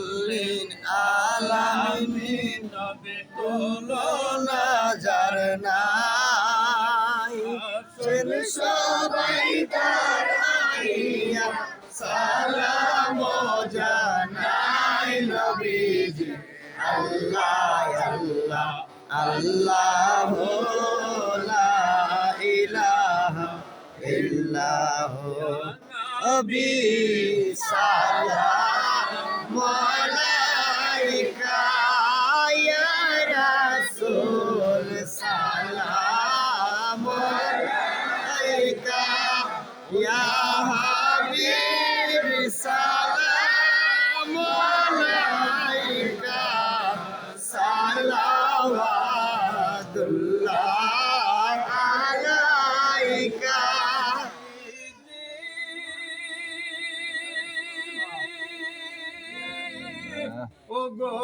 লিকুল্লিন আলামিন নবী তুলনা যার নাই সেন সবাই দাঁড়াইয়া সালাম জানাই নবীজি আল্লাহ আল্লাহ আল্লাহ লা ইলাহা ইল্লাহ নবী সালাম আলাইকা ইয়া রাসূল সালাম আলাইকা ইয়া হাবিব সালাম আলাইকা সালাওয়াতুল্লাহ আলাইকা ওগো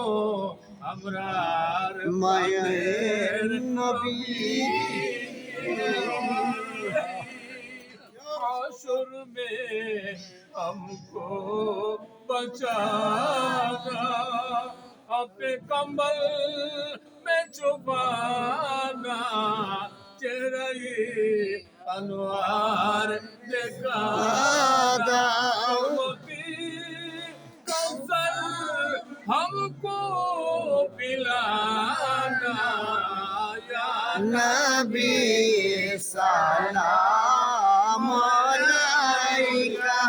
আমরার মায়ের নবী हशर में हमको बचाना अपने कंबल में छुपाना चेहरा ये अनवार देखा कौसर हमको पिलाना या नबी सलाम अलैका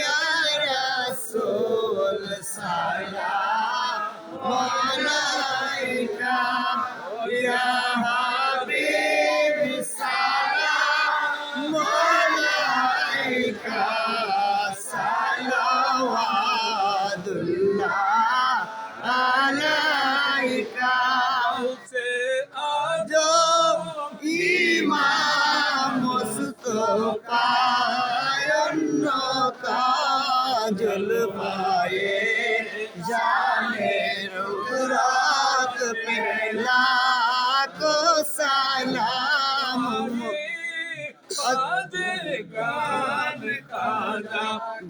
या रसूल सलाम अलैका या हबीब सलाम अलैका सलावतुल्लाह अलैका से आजो इमाम मुस्तफा काजल पाए जाने रुरात पे लाखो सलाम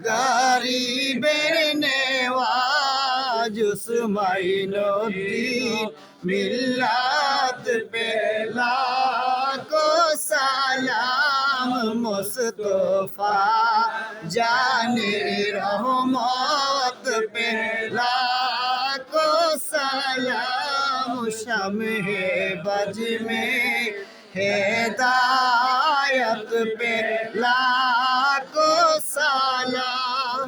गरीबेर नेवाज उस्माइनुद्दीन मिल्लत पे लाखो सलाम मुस्तफा जाने रहमत पे लाखो सलाम शम्हे बज में हिदायत पे लाखो सलाम।